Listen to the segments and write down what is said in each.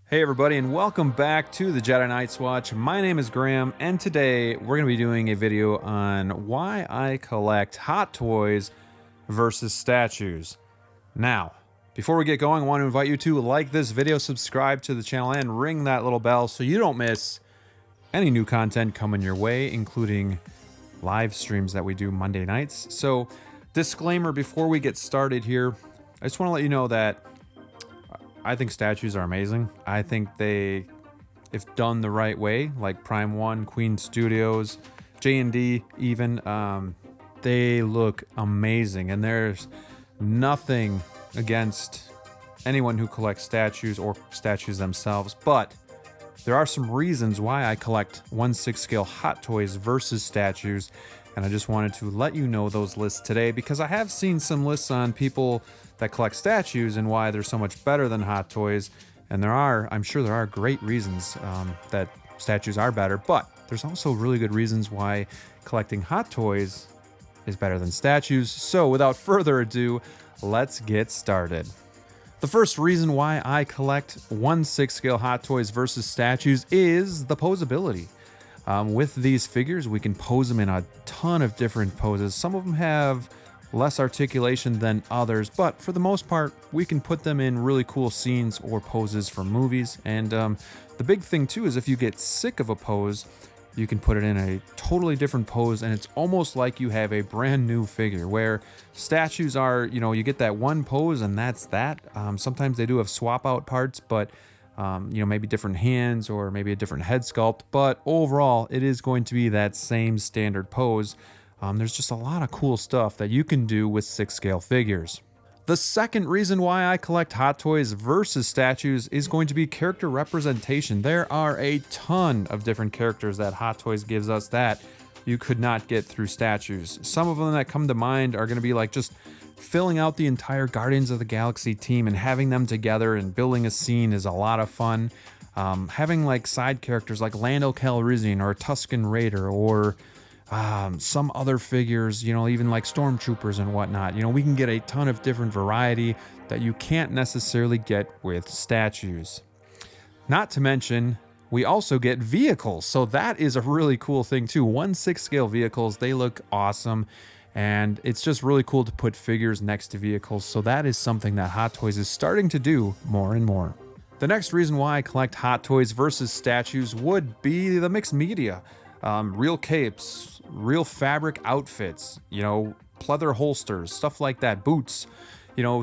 Hey everybody, and welcome back to the Jedi Knights Watch. My name is Graham, and today we're going to be doing a video on why I collect Hot Toys versus statues. Now, before we get going, I want to invite you to like this video, subscribe to the channel, and ring that little bell so you don't miss any new content coming your way, including live streams that we do Monday nights. So, disclaimer before we get started here, I just want to let you know that I think statues are amazing. I think they, if done the right way, like Prime 1, Queen Studios, J&D even, they look amazing. And there's nothing against anyone who collects statues or statues themselves, but there are some reasons why I collect 1/6 scale Hot Toys versus statues, and I just wanted to let you know those lists today because I have seen some lists on people that collect statues and why they're so much better than Hot Toys, and I'm sure there are great reasons that statues are better, but there's also really good reasons why collecting Hot Toys is better than statues. So without further ado, let's get started. The first reason why I collect 1/6 scale Hot Toys versus statues is the posability. With these figures, we can pose them in a ton of different poses. Some of them have less articulation than others, but for the most part, we can put them in really cool scenes or poses for movies. And the big thing too is if you get sick of a pose, you can put it in a totally different pose, and it's almost like you have a brand new figure, where statues are, you get that one pose and that's that. Sometimes they do have swap out parts, but maybe different hands or maybe a different head sculpt, but overall it is going to be that same standard pose. There's just a lot of cool stuff that you can do with 6 scale figures. The second reason why I collect Hot Toys versus statues is going to be character representation. There are a ton of different characters that Hot Toys gives us that you could not get through statues. Some of them that come to mind are going to be like just filling out the entire Guardians of the Galaxy team and having them together and building a scene is a lot of fun. Having like side characters like Lando Calrissian or Tusken Raider or some other figures, even like stormtroopers and whatnot. We can get a ton of different variety that you can't necessarily get with statues. Not to mention, we also get vehicles. So that is a really cool thing too. 1/6 scale vehicles, they look awesome. And it's just really cool to put figures next to vehicles. So that is something that Hot Toys is starting to do more and more. The next reason why I collect Hot Toys versus statues would be the mixed media. Real capes, real fabric outfits, pleather holsters, stuff like that, boots.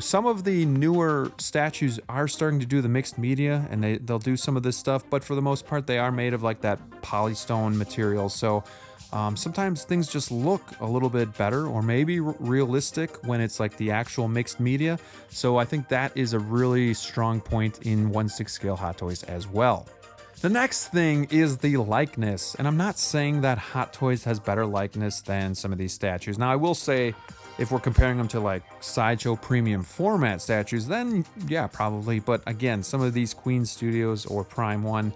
Some of the newer statues are starting to do the mixed media, and they'll do some of this stuff, but for the most part, they are made of like that polystone material. So sometimes things just look a little bit better or maybe realistic when it's like the actual mixed media. So I think that is a really strong point in 1/6 scale Hot Toys as well. The next thing is the likeness, and I'm not saying that Hot Toys has better likeness than some of these statues. Now, I will say, if we're comparing them to like Sideshow premium format statues, then yeah, probably. But again, some of these Queen Studios or Prime 1,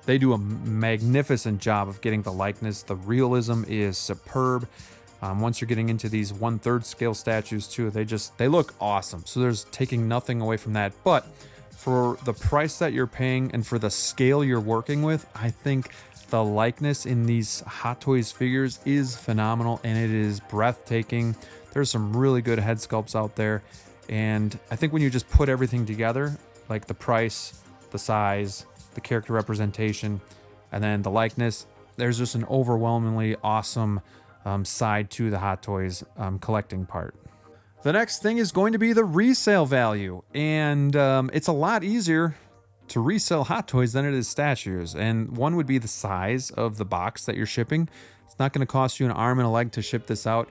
they do a magnificent job of getting the likeness. The realism is superb. Once you're getting into these 1/3 scale statues too, they look awesome. So there's taking nothing away from that. But for the price that you're paying and for the scale you're working with, I think the likeness in these Hot Toys figures is phenomenal and it is breathtaking. There's some really good head sculpts out there. And I think when you just put everything together, like the price, the size, the character representation, and then the likeness, there's just an overwhelmingly awesome side to the Hot Toys collecting part. The next thing is going to be the resale value, and it's a lot easier to resell Hot Toys than it is statues. And one would be the size of the box that you're shipping. It's not going to cost you an arm and a leg to ship this out.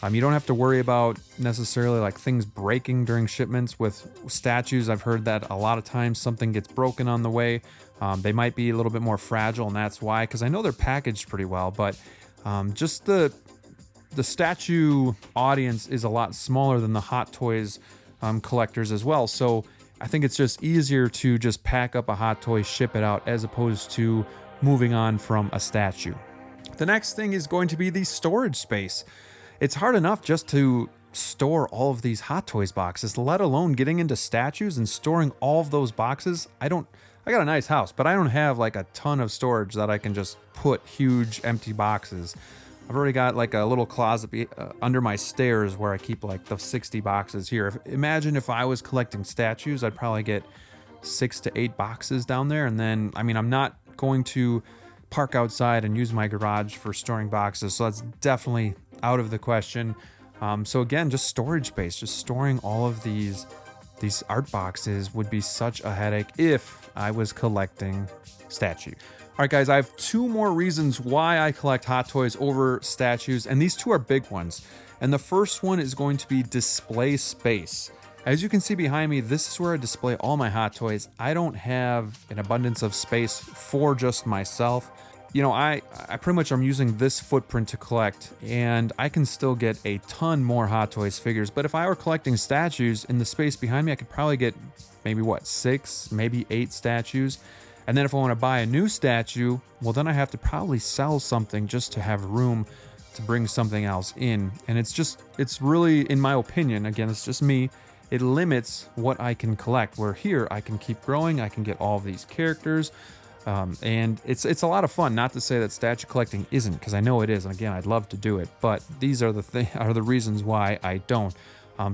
You don't have to worry about necessarily like things breaking during shipments. With statues, I've heard that a lot of times something gets broken on the way. They might be a little bit more fragile, and that's why, because I know they're packaged pretty well, but just the statue audience is a lot smaller than the Hot Toys collectors as well. So I think it's just easier to just pack up a Hot Toy, ship it out, as opposed to moving on from a statue. The next thing is going to be the storage space. It's hard enough just to store all of these Hot Toys boxes, let alone getting into statues and storing all of those boxes. I don't I got a nice house, but I don't have like a ton of storage that I can just put huge empty boxes. I've already got like a little closet under my stairs where I keep like the 60 boxes here. Imagine if I was collecting statues, I'd probably get 6 to 8 boxes down there. And then, I mean, I'm not going to park outside and use my garage for storing boxes. So that's definitely out of the question. So again, just storage space, just storing all of these art boxes would be such a headache if I was collecting statues. All right, guys, I have 2 more reasons why I collect Hot Toys over statues, and these 2 are big ones. And the first one is going to be display space. As you can see behind me, this is where I display all my Hot Toys. I don't have an abundance of space for just myself. You know, I pretty much am using this footprint to collect, and I can still get a ton more Hot Toys figures. But if I were collecting statues in the space behind me, I could probably get maybe 6, maybe 8 statues. And then if I want to buy a new statue, well, then I have to probably sell something just to have room to bring something else in. And it's really, in my opinion, again, it's just me, it limits what I can collect. Where here, I can keep growing, I can get all of these characters. And it's a lot of fun. Not to say that statue collecting isn't, because I know it is. And again, I'd love to do it, but these are the reasons why I don't.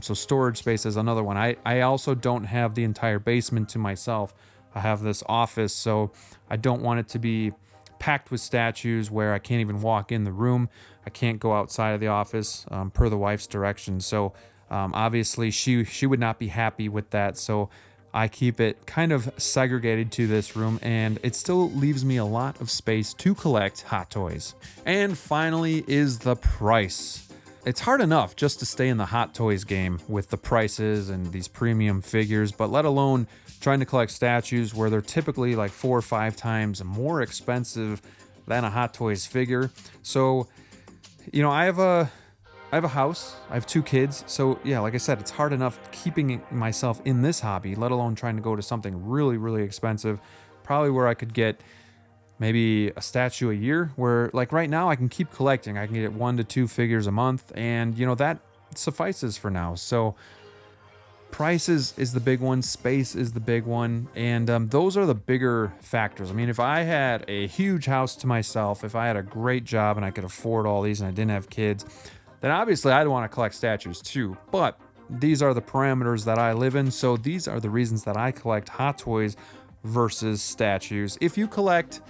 So storage space is another one. I also don't have the entire basement to myself. I have this office, so I don't want it to be packed with statues where I can't even walk in the room. I can't go outside of the office per the wife's directions. So obviously she would not be happy with that. So I keep it kind of segregated to this room, and it still leaves me a lot of space to collect Hot Toys. And finally is the price. It's hard enough just to stay in the Hot Toys game with the prices and these premium figures, but let alone trying to collect statues where they're typically like 4 or 5 times more expensive than a Hot Toys figure. So, you know, I have a house, I have 2 kids. So yeah, like I said, it's hard enough keeping myself in this hobby, let alone trying to go to something really, really expensive, probably where I could get maybe a statue a year, where like right now I can keep collecting. I can get 1 to 2 figures a month, and you know, that suffices for now. So prices is the big one, space is the big one, and those are the bigger factors. I mean, if I had a huge house to myself, if I had a great job and I could afford all these and I didn't have kids, then obviously I'd want to collect statues too. But these are the parameters that I live in, so these are the reasons that I collect Hot Toys versus statues. If you collect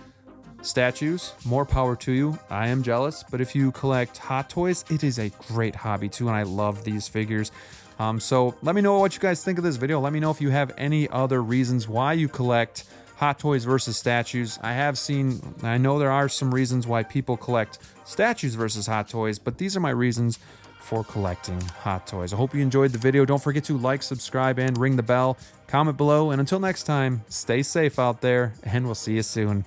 statues, more power to you. I am jealous, but if you collect Hot Toys, it is a great hobby too, and I love these figures. So let me know what you guys think of this video. Let me know if you have any other reasons why you collect Hot Toys versus statues. I know there are some reasons why people collect statues versus Hot Toys, but these are my reasons for collecting Hot Toys. I hope you enjoyed the video. Don't forget to like, subscribe, and ring the bell. Comment below, and until next time, stay safe out there, and we'll see you soon.